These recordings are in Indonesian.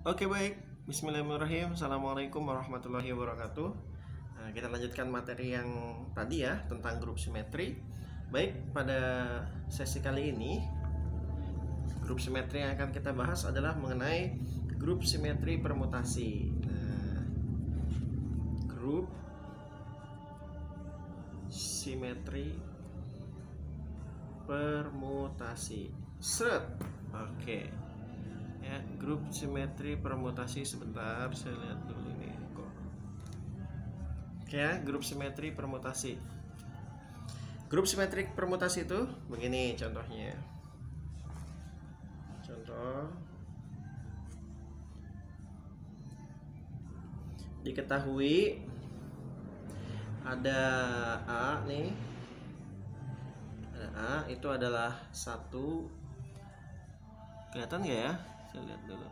Oke, baik. Bismillahirrahmanirrahim. Assalamualaikum warahmatullahi wabarakatuh. Nah, kita lanjutkan materi yang tadi ya, tentang grup simetri. Baik, pada sesi kali ini grup simetri yang akan kita bahas adalah mengenai grup simetri permutasi. Nah, grup simetri permutasi. Seret. Oke. Ya, grup simetri permutasi, sebentar saya lihat dulu ini kok. Oke ya, grup simetri permutasi. Grup simetri permutasi itu begini contohnya. Contoh, diketahui ada A nih, ada A itu adalah satu. Kelihatan nggak ya? Saya lihat dulu.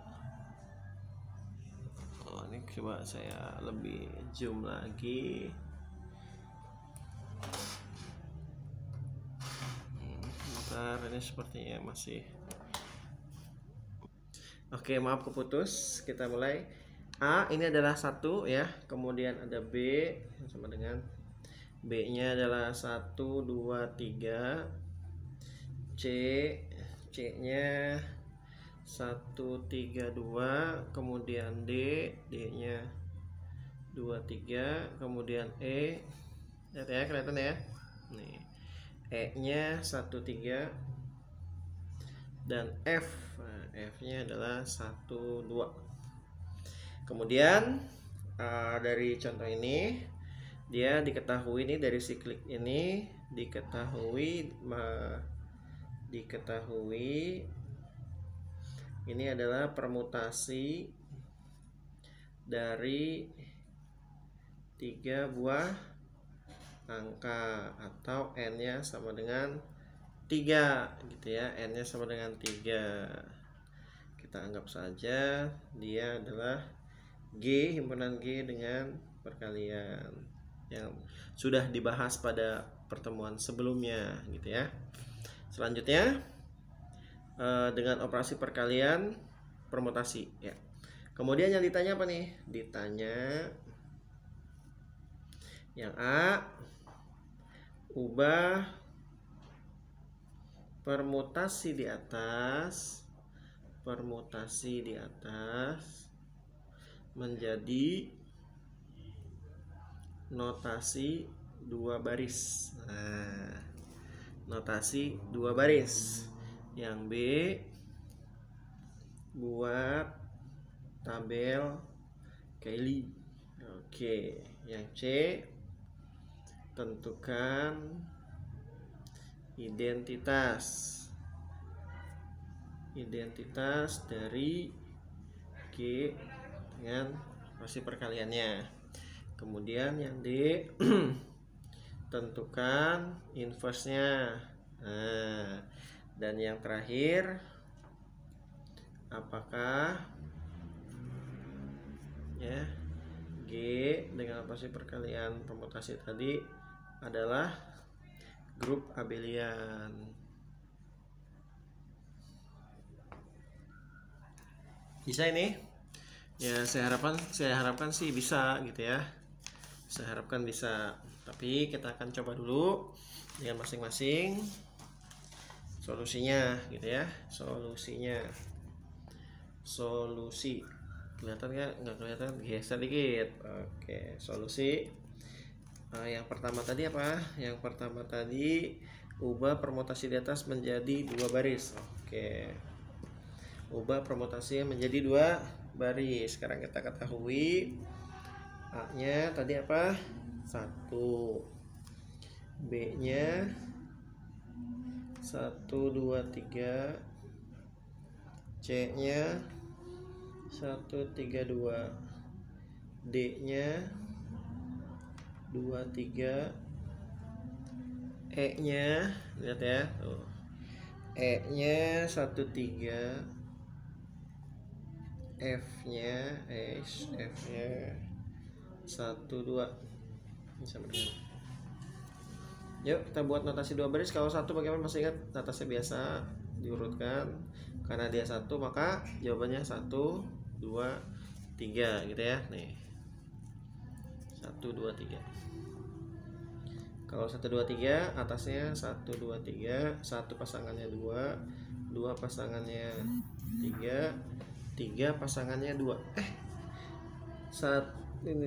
Oh, ini coba saya lebih zoom lagi. Bentar, ini sepertinya masih. Oke, maaf keputus. Kita mulai. A ini adalah satu ya, kemudian ada B sama dengan B-nya adalah 1, 2, 3. C-nya 1, 3, 2, kemudian D-nya 2, 3, kemudian E. Lihat ya, kelihatan ya. Nih. E-nya 1, 3 dan F. Nah, F-nya adalah 1, 2. Kemudian dari contoh ini dia diketahui nih, dari siklik ini diketahui ini adalah permutasi dari 3 buah angka atau n-nya sama dengan 3 gitu ya. N-nya sama dengan 3. Kita anggap saja dia adalah G, himpunan G dengan perkalian yang sudah dibahas pada pertemuan sebelumnya gitu ya. Selanjutnya dengan operasi perkalian permutasi ya. Kemudian yang ditanya apa nih? Ditanya yang A, ubah permutasi di atas menjadi notasi 2 baris. Nah, notasi 2 baris. Yang B, buat tabel Cayley. Oke, yang C, tentukan identitas dari G dengan operasi perkaliannya. Kemudian yang D, tentukan inverse-nya. Nah, dan yang terakhir, apakah ya G dengan operasi perkalian permutasi tadi adalah grup abelian. Bisa ini? Ya, saya harapkan sih bisa gitu ya. Saya harapkan bisa. Tapi kita akan coba dulu dengan masing-masing solusinya gitu ya. Solusi kelihatan nggak kelihatan? Geser dikit. Oke, solusi. Yang pertama tadi apa? Yang pertama tadi ubah permutasi di atas menjadi 2 baris. Oke, ubah permutasinya menjadi 2 baris. Sekarang kita ketahui A-nya tadi apa? 1. B-nya 1, 2, 3. C-nya 1, 3, 2. D-nya 2, 3. E-nya lihat ya, tuh. E-nya 1, 3. F-nya 1, 2. Bisa benar. Yuk kita buat notasi 2 baris. Kalau 1 bagaimana, masih ingat notasi biasa diurutkan. Karena dia 1 maka jawabannya 1. 2, 3 gitu ya. Nih. 1, 2, 3. Kalau 1, 2, 3 atasnya 1, 2, 3, satu pasangannya 2, 2 pasangannya 3, 3 pasangannya 2. Ini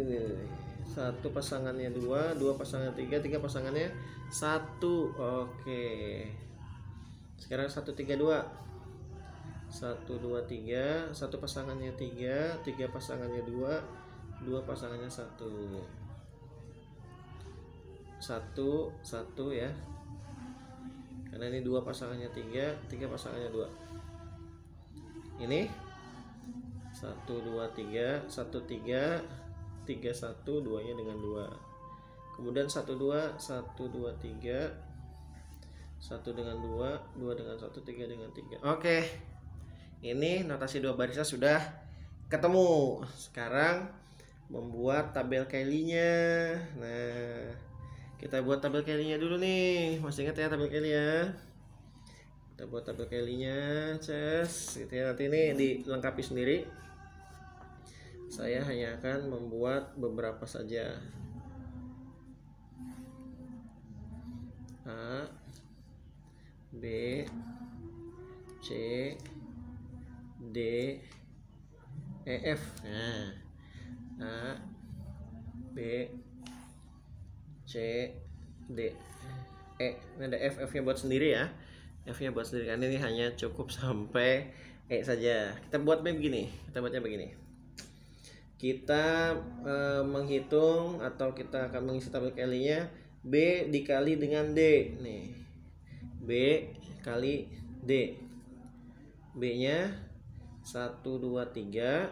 satu pasangannya 2, 2 pasangannya 3, 3 pasangannya 1. Oke. Sekarang 1, 3, 2. 1, 2, 3, satu pasangannya 3, 3 pasangannya 2, 2 pasangannya 1. 1, 1 ya. Karena ini 2 pasangannya 3, 3 pasangannya 2. Ini 1, 2, 3, 1, 3, 3, 1, 2-nya dengan 2. Kemudian 1, 2, 1, 2, 3, 1 dengan 2, 2 dengan 1, 3 dengan 3. Oke. Ini notasi 2 barisnya sudah ketemu. Sekarang membuat tabel Kelly-nya. Nah, kita buat tabel Kelly-nya dulu nih. Masih ingat ya tabel Kelly ya? Kita buat tabel Kelly-nya, gitu ya. Nanti ini dilengkapi sendiri. Saya hanya akan membuat beberapa saja. A, B, C, D, E, F. Nah, A, B, C, D, E. Ini ada F-nya buat sendiri ya. F-nya buat sendiri, karena ini hanya cukup sampai E saja. Kita buat begini. Kita buatnya begini. Kita menghitung atau kita akan mengisi tabel Kelly-nya B dikali dengan D. Nih. B kali D. B-nya 1, 2, 3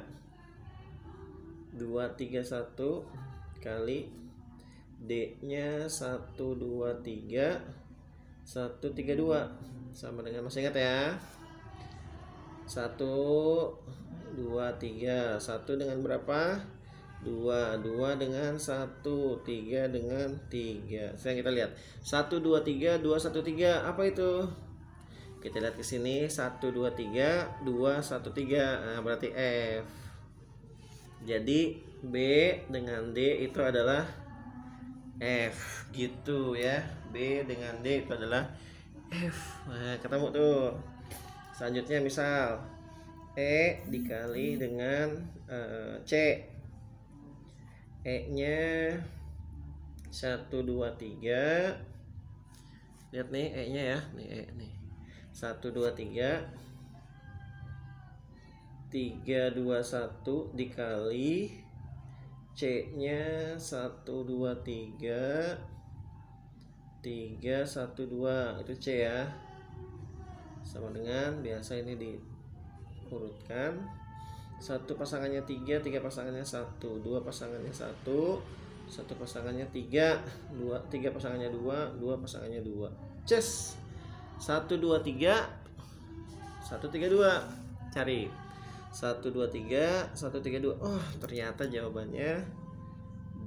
2, 3, 1 kali D-nya 1, 2, 3 1, 3, 2 sama dengan, masih ingat ya, 1, 2, 3 1 dengan berapa? 2 2 dengan 1 3 dengan 3. Sekarang kita lihat 1, 2, 3 2, 1, 3. Apa itu? Kita lihat ke sini 1, 2, 3 2, 1, 3. Nah, berarti F. Jadi B dengan D itu adalah F gitu ya. B dengan D itu adalah F. Nah, ketemu tuh. Selanjutnya misal E dikali dengan C. E-nya 1, 2, 3. Lihat nih E-nya ya. Nih E nih. 1, 2, 3 3, 2, 1 dikali C-nya 1, 2, 3 3, 1, 2. Itu C ya. Sama dengan biasa ini diurutkan. 1 pasangannya 3, 3 pasangannya 1, 2 pasangannya 1, 1 pasangannya 3, 3 pasangannya 2, 2 pasangannya 2. Ces. 1, 2, 3 1, 3, 2. Cari 1, 2, 3 1, 3, 2. Oh, ternyata jawabannya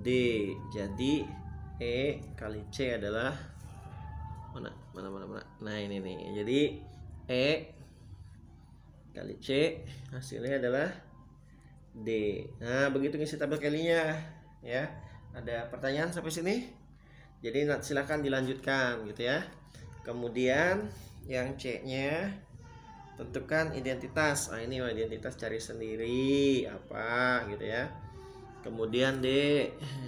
D. Jadi E kali C adalah mana? Nah, ini nih. Jadi E kali C hasilnya adalah D. Nah, begitu ngisi tabel Kelly-nya ya. Ada pertanyaan sampai sini? Jadi silakan dilanjutkan gitu ya. Kemudian yang C-nya tentukan identitas. Nah, ini identitas cari sendiri apa gitu ya. Kemudian D,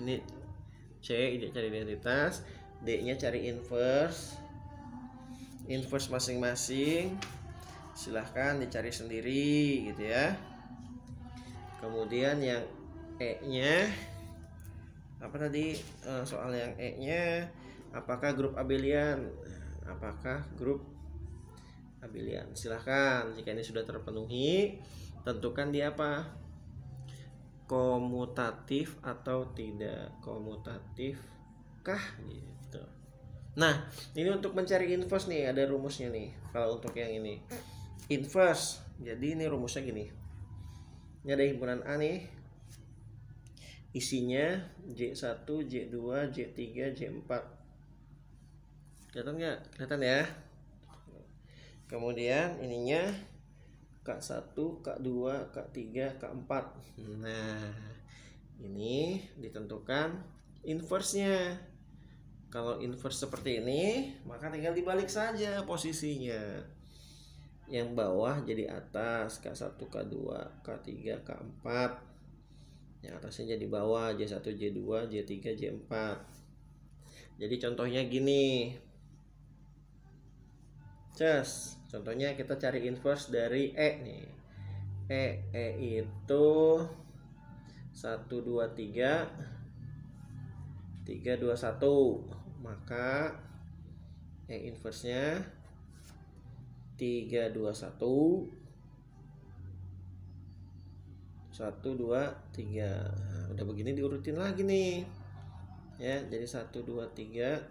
ini C cari identitas, D-nya cari inverse. Inverse masing-masing silahkan dicari sendiri gitu ya. Kemudian yang E-nya apa tadi, soal yang E-nya apakah grup abelian? Apakah grup abelian? Silahkan, jika ini sudah terpenuhi tentukan dia apa, komutatif atau tidak komutatif kah gitu. Nah, ini untuk mencari inverse nih ada rumusnya nih. Kalau untuk yang ini inverse, jadi ini rumusnya gini. Ini ada himpunan A nih, isinya J1, J2, J3, J4. Kelihatan nggak? Kelihatan ya. Kemudian ininya K1, K2, K3, K4. Nah, ini ditentukan inverse-nya. Kalau inverse seperti ini, maka tinggal dibalik saja posisinya. Yang bawah jadi atas, K1, K2, K3, K4. Yang atasnya jadi bawah, J1, J2, J3, J4. Jadi contohnya gini. Contohnya kita cari inverse dari E nih. E itu 1, 2, 3, 3, 2, 1. Maka E inverse-nya 3, 2, 1, 1, 2, 3. Nah, udah begini diurutin lagi nih. Ya, jadi 1, 2, 3.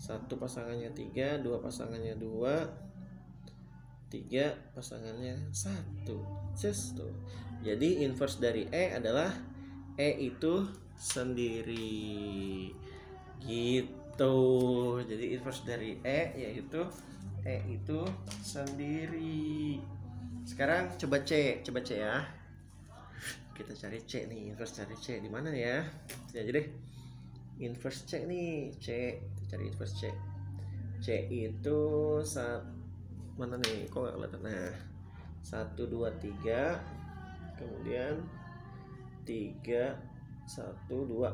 Satu pasangannya 3, 2 pasangannya 2, 3 pasangannya 1. Tuh. Jadi inverse dari E adalah E itu sendiri. Gitu. Jadi inverse dari E yaitu E itu sendiri. Sekarang coba C ya. Kita cari C nih, inverse cari C di mana ya? Jadi deh. Inverse C nih, C. Kita cari inverse C. C itu mana nih? Kok nggak kelihatan? Nah, 1, 2, 3. Kemudian 3, 1, 2.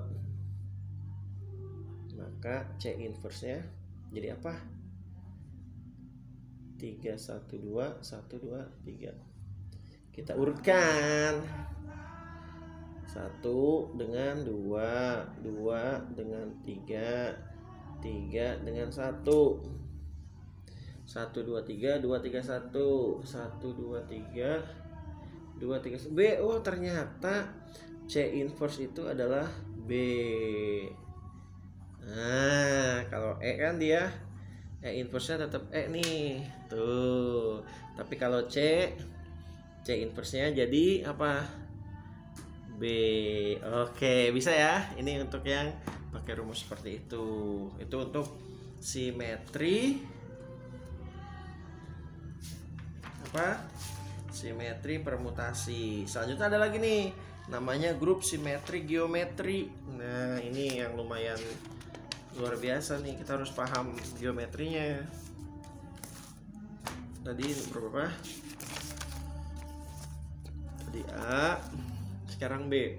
Maka C inverse-nya jadi apa? 3, 1, 2, 1, 2, 3. Kita urutkan. 1 dengan 2, 2 dengan 3, 3 dengan 1. 1, 2, 3, 2, 3, 1. 1, 2, 3, 2, 3, 1. B. Oh, ternyata C inverse itu adalah B. Nah, kalau E kan dia E inverse-nya tetap E nih. Tuh. Tapi kalau C inverse-nya jadi apa? B. Oke, bisa ya. Ini untuk yang pakai rumus seperti itu. Itu untuk simetri apa? Simetri permutasi. Selanjutnya ada lagi nih, namanya grup simetri geometri. Nah, ini yang lumayan luar biasa nih. Kita harus paham geometrinya. Tadi berapa? Tadi A, sekarang B.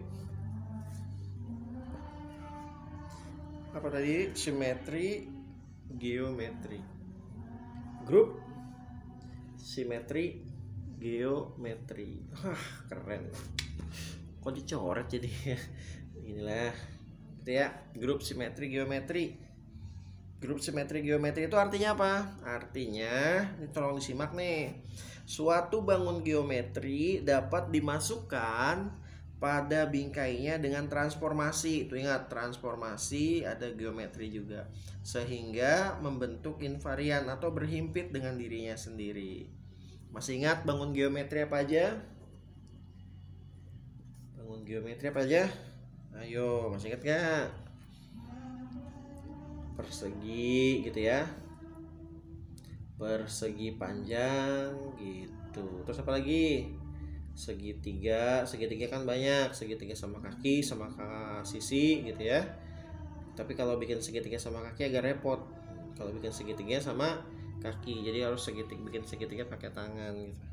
Apa tadi? Simetri geometri. Grup simetri geometri. Keren. Kok dicoret jadi? Inilah gitu ya, grup simetri geometri. Grup simetri geometri itu artinya apa? Artinya, ini tolong disimak nih. Suatu bangun geometri dapat dimasukkan pada bingkainya dengan transformasi. Itu ingat, transformasi ada geometri juga. Sehingga membentuk invarian atau berhimpit dengan dirinya sendiri. Masih ingat bangun geometri apa aja? Bangun geometri apa aja? Ayo, masih ingat gak? Persegi gitu ya, persegi panjang gitu. Terus apa lagi? Segitiga. Segitiga kan banyak, segitiga sama kaki, sama sisi gitu ya. Tapi kalau bikin segitiga sama kaki agak repot. Kalau bikin segitiga sama kaki, jadi harus bikin segitiga pakai tangan gitu.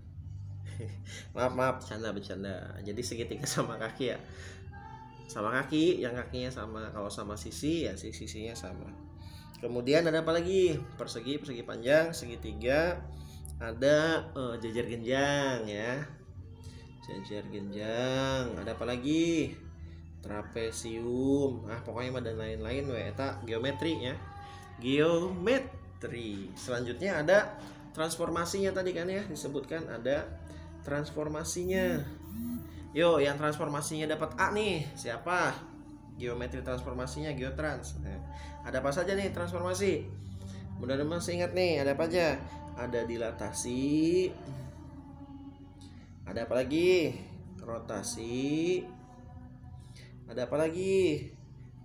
maaf bercanda. Jadi segitiga sama kaki ya, sama kaki, yang kakinya sama. Kalau sama sisi ya sisinya sama. Kemudian ada apa lagi? Persegi panjang, segitiga, ada jajar genjang ya. Jajar genjang. Ada apa lagi? Trapesium. Pokoknya dan lain-lain eta geometri ya. Geometri. Selanjutnya ada transformasinya tadi kan ya, disebutkan ada transformasinya. Yo, yang transformasinya dapat A nih, siapa? Geometri transformasinya geotrans. Nah, ada apa saja nih transformasi? Mudah-mudahan masih ingat nih, ada apa aja? Ada dilatasi. Ada apa lagi? Rotasi. Ada apa lagi?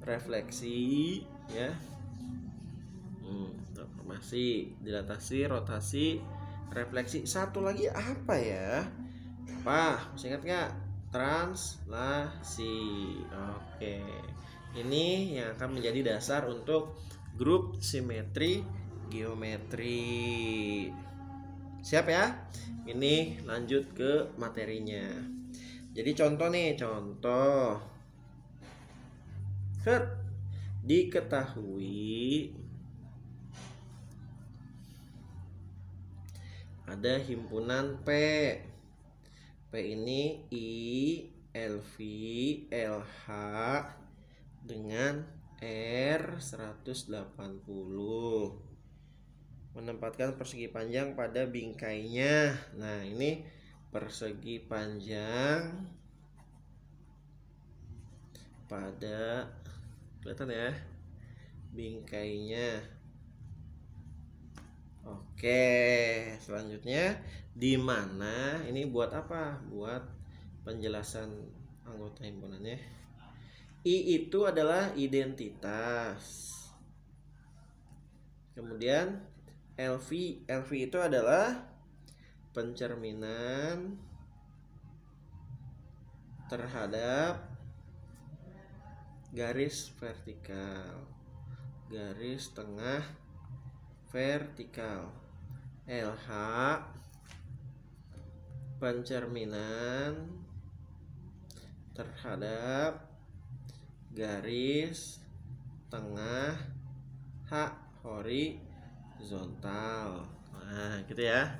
Refleksi, ya. Transformasi, dilatasi, rotasi, refleksi. Satu lagi apa ya? Apa? Masih ingat nggak? Translasi. Oke. Ini yang akan menjadi dasar untuk grup simetri geometri. Siap ya? Ini lanjut ke materinya. Jadi contoh nih, contoh. Diketahui ada himpunan P. P ini I, LV, LH dengan R180. Menempatkan persegi panjang pada bingkainya. Nah, ini persegi panjang pada, kelihatan ya, bingkainya. Oke, selanjutnya di mana ini buat apa? Buat penjelasan anggota himpunannya. I itu adalah identitas. Kemudian LV itu adalah pencerminan terhadap garis vertikal, garis tengah vertikal. LH pencerminan terhadap garis tengah H horizontal. Nah, gitu ya.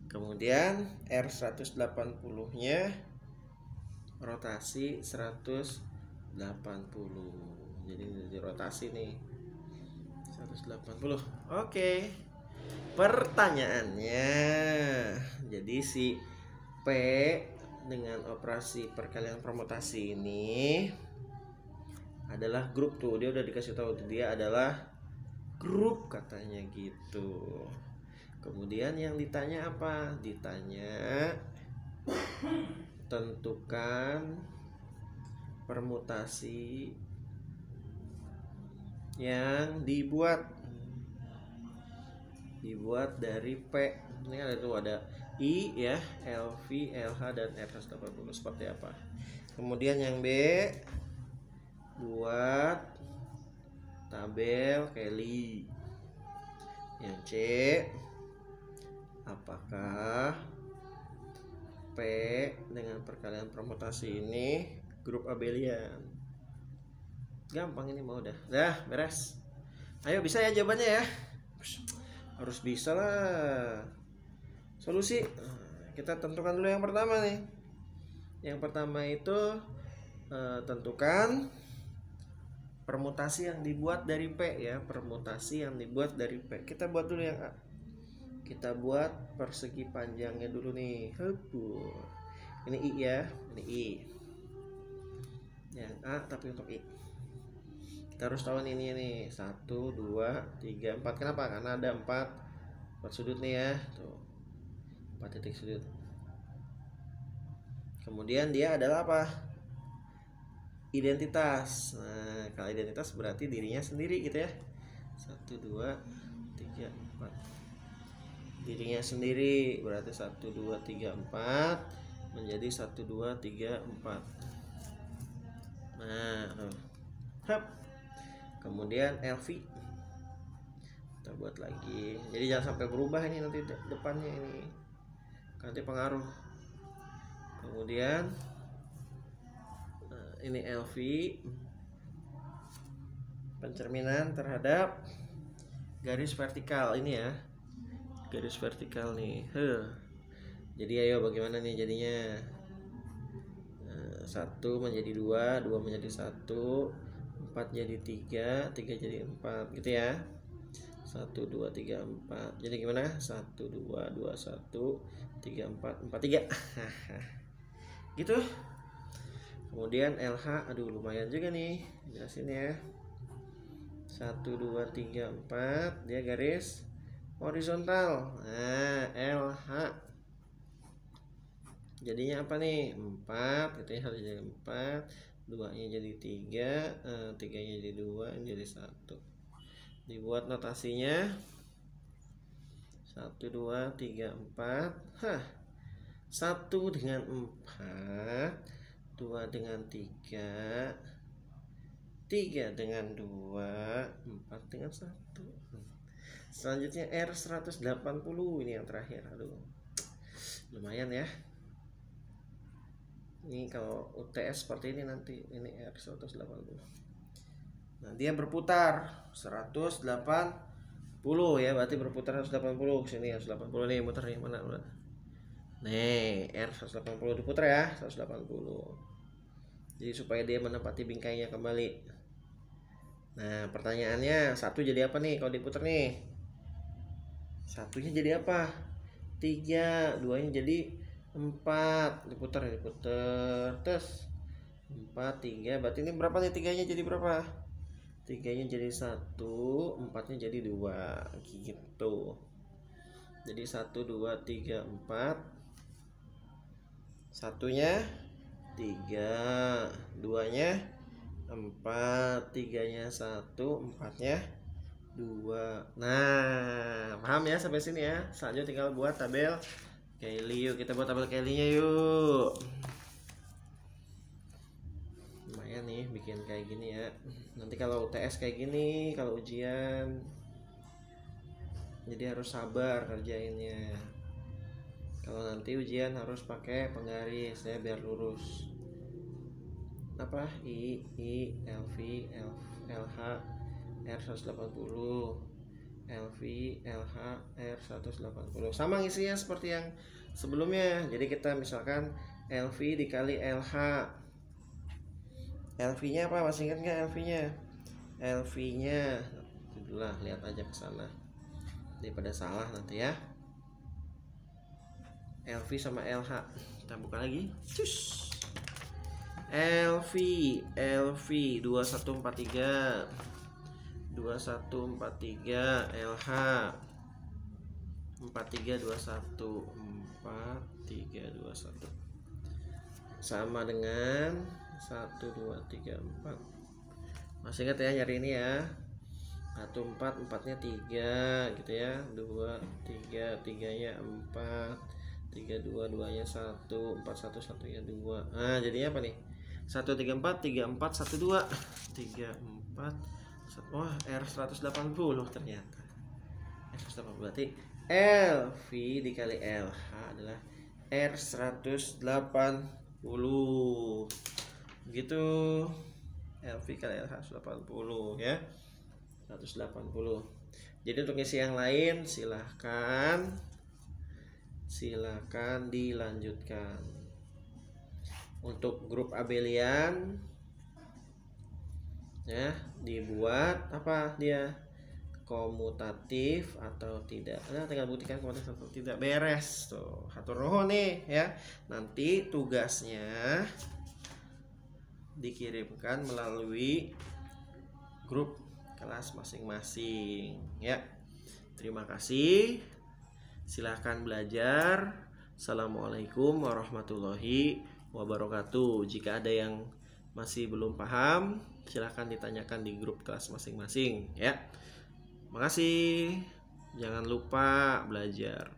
Kemudian R180-nya rotasi 180. Jadi rotasi nih 180. Oke. Pertanyaannya, jadi si P dengan operasi perkalian permutasi ini adalah grup tuh. Dia udah dikasih tahu tuh, dia adalah grup katanya gitu. Kemudian yang ditanya apa? Ditanya tentukan permutasi yang dibuat dari P. Ini ada tuh, ada I ya, LV, LH dan R180 seperti apa. Kemudian yang B, buat tabel Kelly. Yang C, apakah P dengan perkalian permutasi ini grup abelian? Gampang ini mah udah. Dah, beres. Ayo bisa ya jawabannya ya? Harus bisa lah. Solusi kita tentukan dulu yang pertama nih. Yang pertama itu tentukan permutasi yang dibuat dari P ya, permutasi yang dibuat dari P. Kita buat dulu yang A. Kita buat persegi panjangnya dulu nih. Ini I ya, ini I. Yang A tapi untuk I. Kita harus tahu ini nih 1, 2, 3, 4. Kenapa? Karena ada 4 sudut nih ya. Tuh. 4 titik sudut. Kemudian dia adalah apa? Identitas. Nah, kalau identitas berarti dirinya sendiri gitu ya. 1, 2, 3, 4. Dirinya sendiri berarti 1, 2, 3, 4 menjadi 1, 2, 3, 4. Nah, hop. Kemudian LV kita buat lagi. Jadi jangan sampai berubah ini nanti depannya ini, nanti pengaruh. Kemudian ini LV pencerminan terhadap garis vertikal ini ya, garis vertikal nih. Jadi ayo bagaimana nih jadinya? 1 menjadi 2, 2 menjadi 1, 4 jadi 3, 3 jadi 4 gitu ya. 1, 2, 3, 4. Jadi gimana? 1, 2, 2, 1, 3, 4, 4, 3. Gitu. Kemudian LH, aduh lumayan juga nih jelasin ya. 1, 2, 3, 4, dia garis horizontal. Nah, LH jadinya apa nih? 4, gitu ya, harus jadi 4. 2-nya jadi 3, 3-nya jadi 2, ini jadi 1. Dibuat notasinya 1 2 3 4. Hah, 1 dengan 4, 2 dengan 3, 3 dengan 2, 4 dengan 1. Selanjutnya R180, ini yang terakhir. Aduh, lumayan ya. Ini kalau UTS seperti ini nanti, ini R180. Nah, dia berputar 180 ya, berarti berputar 180 ke sini. 180 nih, muter nih, mana? Nih, R180 diputar ya, 180. Jadi supaya dia menempati bingkainya kembali. Nah, pertanyaannya, 1 jadi apa nih kalau diputar nih? 1-nya jadi apa? 3, 2-nya jadi 4. Diputar. Terus 4, 3. Berarti ini berapa nih? 3-nya jadi berapa? 3-nya jadi 1, 4-nya jadi 2. Gitu. Jadi 1, 2, 3, 4. 1-nya 3, 2-nya 4, 3-nya 1, 4-nya 2. Nah, paham ya sampai sini ya. Selanjutnya tinggal buat tabel Cayley. Yuk kita buat tabel Cayley-nya yuk. Lumayan nih bikin kayak gini ya. Nanti kalau UTS kayak gini, kalau ujian, jadi harus sabar kerjainnya. Kalau nanti ujian harus pakai penggaris ya biar lurus. Apa? I, LV, LH, R180, LV, LH, R180. Sama ngisinya seperti yang sebelumnya. Jadi kita misalkan LV dikali LH. LV-nya apa? Masih ingat nggak LV-nya? LV-nya, itulah, lihat aja ke sana daripada salah nanti ya. LV sama LH. Kita buka lagi. Cus. LV 2143, 2143, LH 4321, 4321 sama dengan 1 2 3 4. Masih ingat ya nyari ini ya. 1 4, 4-nya 3 gitu ya. 2 3, 3-nya 4, 3 2, 2-nya 1, 4 1, 1-nya 2. Nah, jadinya apa nih? 1 3 4, 3 4 1 2, 3 4 1. Wah, R180 ternyata. R180 berarti LV dikali LH adalah R180 gitu. LV kali LH 180 ya. 180. Jadi untuk isi yang lain silahkan dilanjutkan. Untuk grup abelian ya, dibuat apa dia? Komutatif atau tidak. Nah, tinggal buktikan komutatif atau tidak. Beres tuh. Hatur nuhun nih ya. Nanti tugasnya dikirimkan melalui grup kelas masing-masing ya. Terima kasih. Silahkan belajar. Assalamualaikum warahmatullahi wabarakatuh. Jika ada yang masih belum paham, silahkan ditanyakan di grup kelas masing-masing ya. Makasih. Jangan lupa belajar.